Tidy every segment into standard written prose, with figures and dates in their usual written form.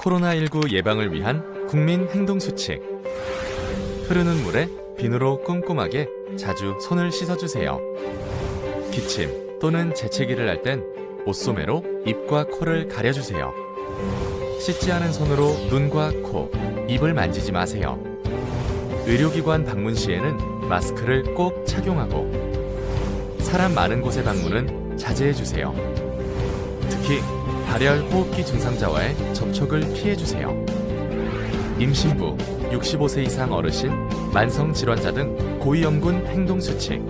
코로나19 예방을 위한 국민 행동수칙. 흐르는 물에 비누로 꼼꼼하게 자주 손을 씻어주세요. 기침 또는 재채기를 할 땐 옷소매로 입과 코를 가려주세요. 씻지 않은 손으로 눈과 코, 입을 만지지 마세요. 의료기관 방문 시에는 마스크를 꼭 착용하고 사람 많은 곳의 방문은 자제해주세요. 특히 발열 호흡기 증상자와의 접촉을 피해주세요. 임신부, 65세 이상 어르신, 만성질환자 등 고위험군 행동수칙.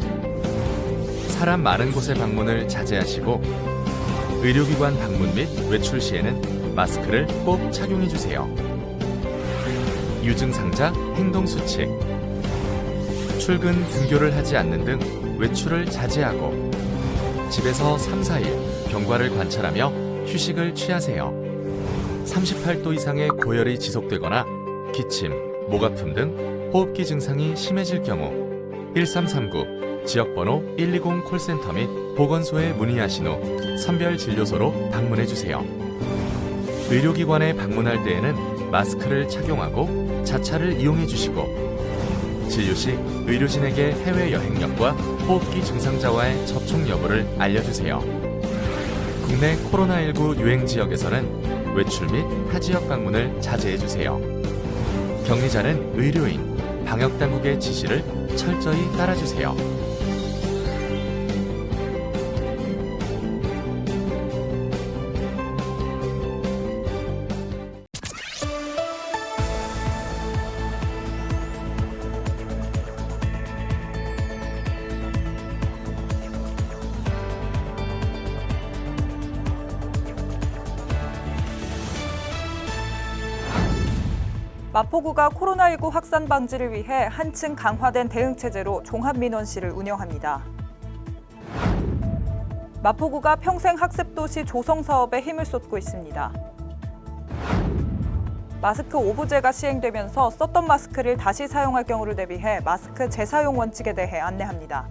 사람 많은 곳의 방문을 자제하시고 의료기관 방문 및 외출 시에는 마스크를 꼭 착용해주세요. 유증상자 행동수칙. 출근, 등교를 하지 않는 등 외출을 자제하고 집에서 3, 4일 경과를 관찰하며 휴식을 취하세요. 38도 이상의 고열이 지속되거나 기침, 목 아픔 등 호흡기 증상이 심해질 경우 1339 지역번호 120 콜센터 및 보건소에 문의하신 후 선별진료소로 방문해주세요. 의료기관에 방문할 때에는 마스크를 착용하고 자차를 이용해주시고 진료 시 의료진에게 해외 여행력과 호흡기 증상자와의 접촉 여부를 알려주세요. 국내 코로나19 유행 지역에서는 외출 및 타 지역 방문을 자제해주세요. 격리자는 의료인, 방역당국의 지시를 철저히 따라주세요. 마포구가 코로나19 확산 방지를 위해 한층 강화된 대응체제로 종합민원실을 운영합니다. 마포구가 평생학습도시 조성 사업에 힘을 쏟고 있습니다. 마스크 오부제가 시행되면서 썼던 마스크를 다시 사용할 경우를 대비해 마스크 재사용 원칙에 대해 안내합니다.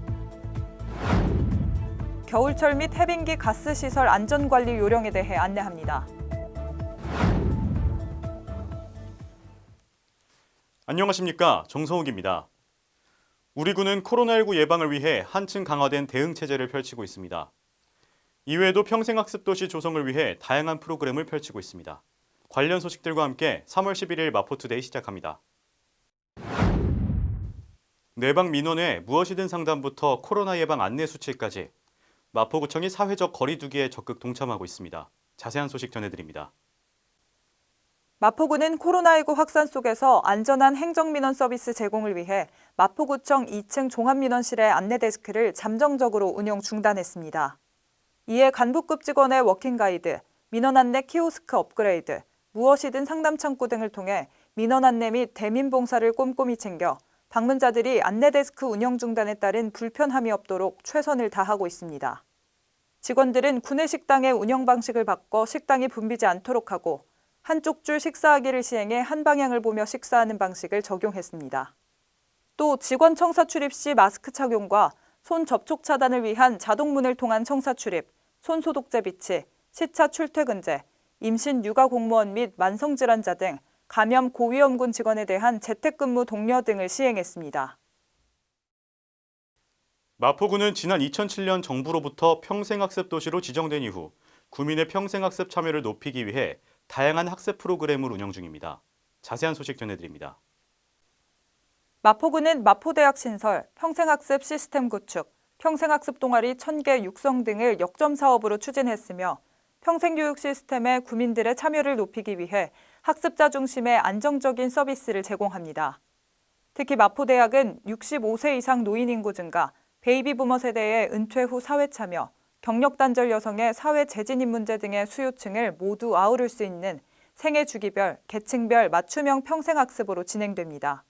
겨울철 및 해빙기 가스시설 안전관리 요령에 대해 안내합니다. 안녕하십니까, 정성욱입니다. 우리 군은 코로나19 예방을 위해 한층 강화된 대응체제를 펼치고 있습니다. 이외에도 평생학습도시 조성을 위해 다양한 프로그램을 펼치고 있습니다. 관련 소식들과 함께 3월 11일 마포투데이 시작합니다. 내방 민원에 무엇이든 상담부터 코로나 예방 안내 수칙까지 마포구청이 사회적 거리 두기에 적극 동참하고 있습니다. 자세한 소식 전해드립니다. 마포구는 코로나19 확산 속에서 안전한 행정민원 서비스 제공을 위해 마포구청 2층 종합민원실의 안내데스크를 잠정적으로 운영 중단했습니다. 이에 간부급 직원의 워킹가이드, 민원 안내 키오스크 업그레이드, 무엇이든 상담창구 등을 통해 민원 안내 및 대민봉사를 꼼꼼히 챙겨 방문자들이 안내데스크 운영 중단에 따른 불편함이 없도록 최선을 다하고 있습니다. 직원들은 구내식당의 운영 방식을 바꿔 식당이 붐비지 않도록 하고 한쪽 줄 식사하기를 시행해 한 방향을 보며 식사하는 방식을 적용했습니다. 또 직원 청사 출입 시 마스크 착용과 손 접촉 차단을 위한 자동문을 통한 청사 출입, 손 소독제 비치, 시차 출퇴근제, 임신 육아 공무원 및 만성질환자 등 감염 고위험군 직원에 대한 재택근무 독려 등을 시행했습니다. 마포구는 지난 2007년 정부로부터 평생학습 도시로 지정된 이후 구민의 평생학습 참여를 높이기 위해 다양한 학습 프로그램을 운영 중입니다. 자세한 소식 전해드립니다. 마포구는 마포대학 신설, 평생학습 시스템 구축, 평생학습 동아리 1000개 육성 등을 역점 사업으로 추진했으며 평생교육 시스템에 구민들의 참여를 높이기 위해 학습자 중심의 안정적인 서비스를 제공합니다. 특히 마포대학은 65세 이상 노인 인구 증가, 베이비 부머 세대의 은퇴 후 사회 참여, 경력 단절 여성의 사회 재진입 문제 등의 수요층을 모두 아우를 수 있는 생애 주기별, 계층별 맞춤형 평생학습으로 진행됩니다.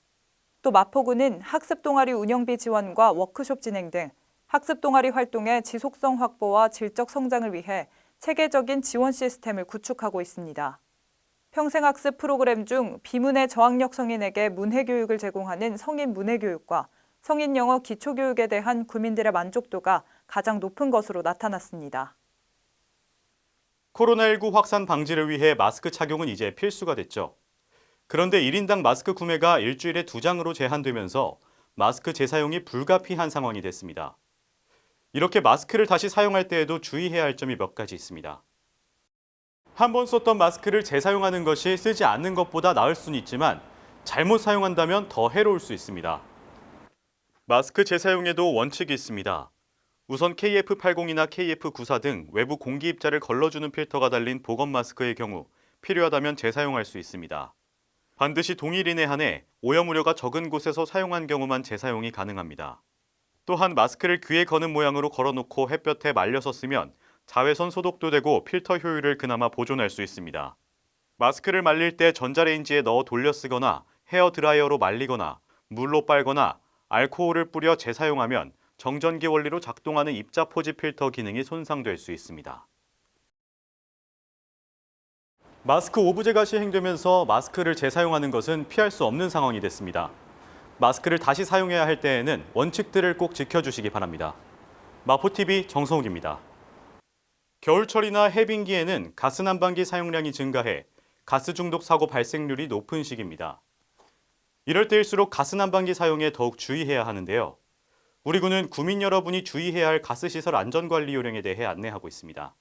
또 마포구는 학습 동아리 운영비 지원과 워크숍 진행 등 학습 동아리 활동의 지속성 확보와 질적 성장을 위해 체계적인 지원 시스템을 구축하고 있습니다. 평생학습 프로그램 중 비문해 저학력 성인에게 문해교육을 제공하는 성인 문해교육과 성인 영어 기초교육에 대한 구민들의 만족도가 가장 높은 것으로 나타났습니다. 코로나19 확산 방지를 위해 마스크 착용은 이제 필수가 됐죠. 그런데 1인당 마스크 구매가 일주일에 2장으로 제한되면서 마스크 재사용이 불가피한 상황이 됐습니다. 이렇게 마스크를 다시 사용할 때에도 주의해야 할 점이 몇 가지 있습니다. 한 번 썼던 마스크를 재사용하는 것이 쓰지 않는 것보다 나을 수는 있지만 잘못 사용한다면 더 해로울 수 있습니다. 마스크 재사용에도 원칙이 있습니다. 우선 KF80이나 KF94 등 외부 공기 입자를 걸러주는 필터가 달린 보건 마스크의 경우 필요하다면 재사용할 수 있습니다. 반드시 동일 이내 한해 오염 우려가 적은 곳에서 사용한 경우만 재사용이 가능합니다. 또한 마스크를 귀에 거는 모양으로 걸어놓고 햇볕에 말려서 쓰면 자외선 소독도 되고 필터 효율을 그나마 보존할 수 있습니다. 마스크를 말릴 때 전자레인지에 넣어 돌려 쓰거나 헤어 드라이어로 말리거나 물로 빨거나 알코올을 뿌려 재사용하면 정전기 원리로 작동하는 입자 포지 필터 기능이 손상될 수 있습니다. 마스크 오브제가 시행되면서 마스크를 재사용하는 것은 피할 수 없는 상황이 됐습니다. 마스크를 다시 사용해야 할 때에는 원칙들을 꼭 지켜주시기 바랍니다. 마포TV 정성욱입니다. 겨울철이나 해빙기에는 가스 난방기 사용량이 증가해 가스 중독 사고 발생률이 높은 시기입니다. 이럴 때일수록 가스 난방기 사용에 더욱 주의해야 하는데요. 우리 군은 구민 여러분이 주의해야 할 가스시설 안전관리 요령에 대해 안내하고 있습니다.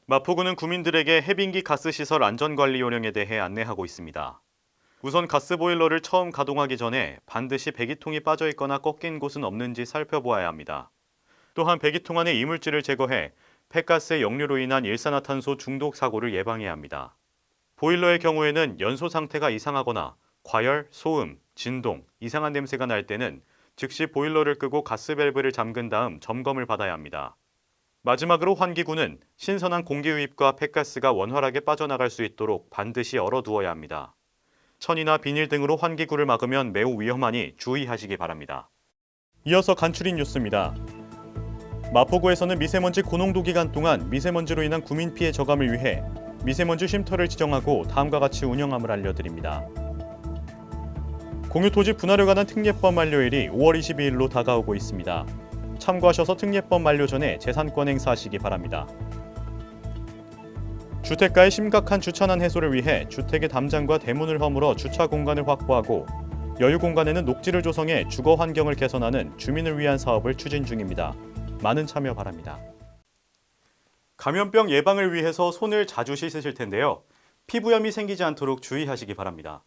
마포구는 구민들에게 해빙기 가스시설 안전관리 요령에 대해 안내하고 있습니다. 우선 가스보일러를 처음 가동하기 전에 반드시 배기통이 빠져 있거나 꺾인 곳은 없는지 살펴보아야 합니다. 또한 배기통 안에 이물질을 제거해 폐가스의 역류로 인한 일산화탄소 중독 사고를 예방해야 합니다. 보일러의 경우에는 연소 상태가 이상하거나 과열, 소음, 진동, 이상한 냄새가 날 때는 즉시 보일러를 끄고 가스 밸브를 잠근 다음 점검을 받아야 합니다. 마지막으로 환기구는 신선한 공기 유입과 폐가스가 원활하게 빠져나갈 수 있도록 반드시 얼어두어야 합니다. 천이나 비닐 등으로 환기구를 막으면 매우 위험하니 주의하시기 바랍니다. 이어서 간추린 뉴스입니다. 마포구에서는 미세먼지 고농도 기간 동안 미세먼지로 인한 구민 피해 저감을 위해 미세먼지 쉼터를 지정하고 다음과 같이 운영함을 알려드립니다. 공유토지 분할에 관한 특례법 만료일이 5월 22일로 다가오고 있습니다. 참고하셔서 특례법 만료 전에 재산권 행사하시기 바랍니다. 주택가의 심각한 주차난 해소를 위해 주택의 담장과 대문을 허물어 주차 공간을 확보하고 여유 공간에는 녹지를 조성해 주거 환경을 개선하는 주민을 위한 사업을 추진 중입니다. 많은 참여 바랍니다. 감염병 예방을 위해서 손을 자주 씻으실 텐데요. 피부염이 생기지 않도록 주의하시기 바랍니다.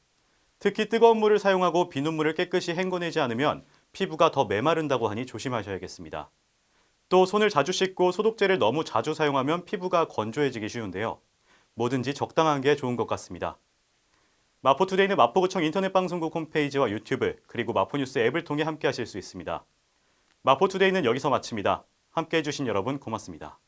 특히 뜨거운 물을 사용하고 비눗물을 깨끗이 헹궈내지 않으면 피부가 더 메마른다고 하니 조심하셔야겠습니다. 또 손을 자주 씻고 소독제를 너무 자주 사용하면 피부가 건조해지기 쉬운데요. 뭐든지 적당한 게 좋은 것 같습니다. 마포투데이는 마포구청 인터넷방송국 홈페이지와 유튜브 그리고 마포뉴스 앱을 통해 함께하실 수 있습니다. 마포투데이는 여기서 마칩니다. 함께해 주신 여러분 고맙습니다.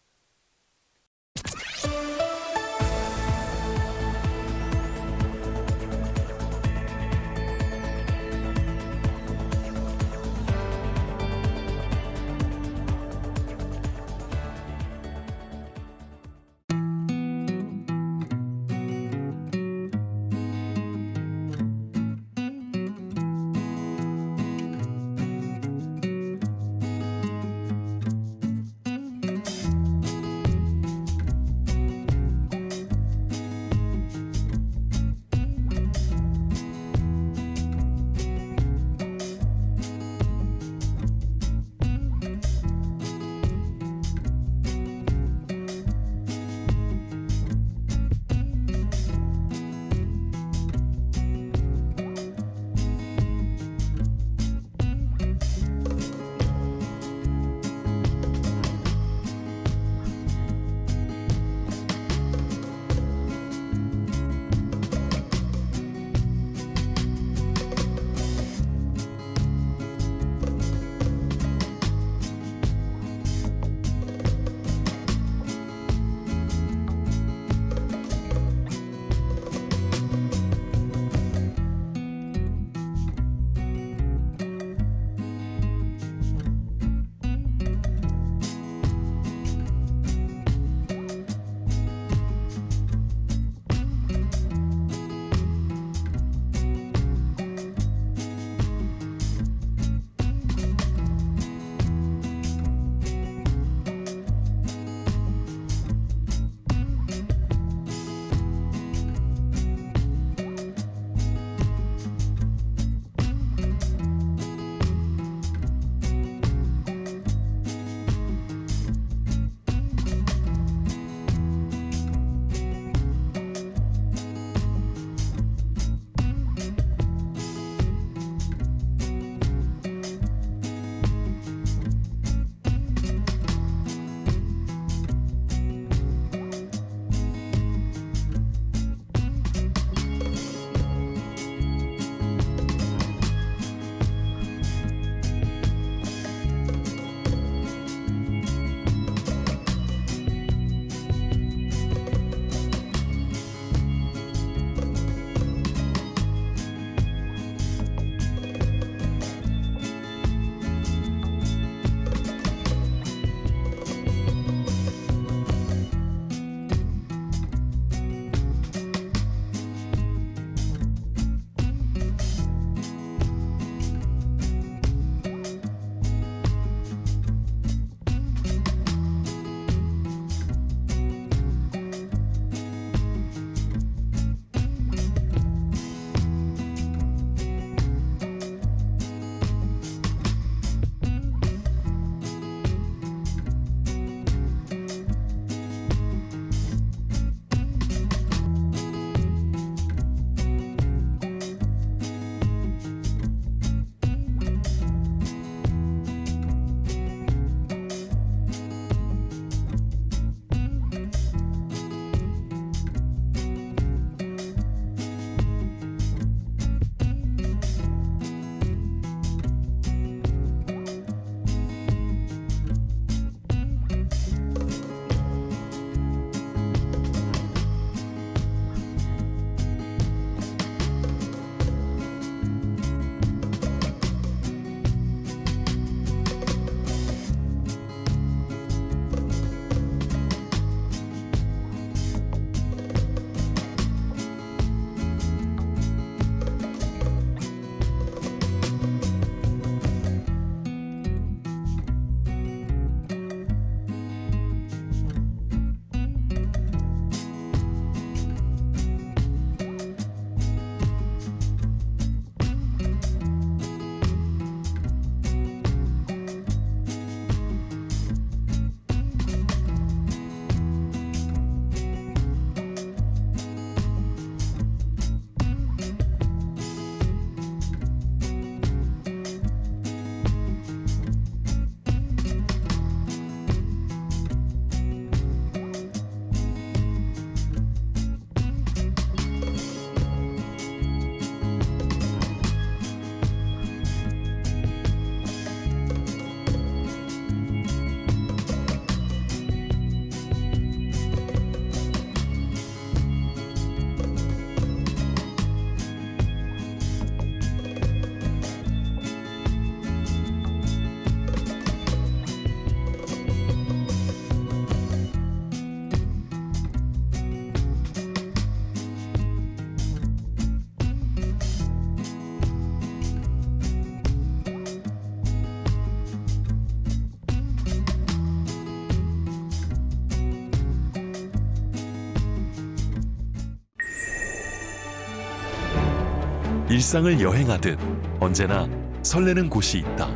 일상을 여행하듯 언제나 설레는 곳이 있다.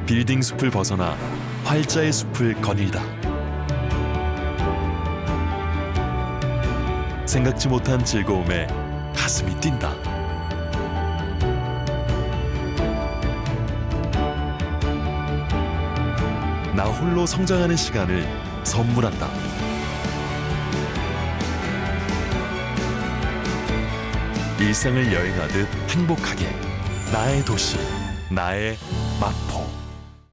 빌딩 숲을 벗어나 활자의 숲을 거닐다. 생각지 못한 즐거움에 가슴이 뛴다. 나 홀로 성장하는 시간을 선물한다. 일상을 여행하듯 행복하게 나의 도시, 나의 마포.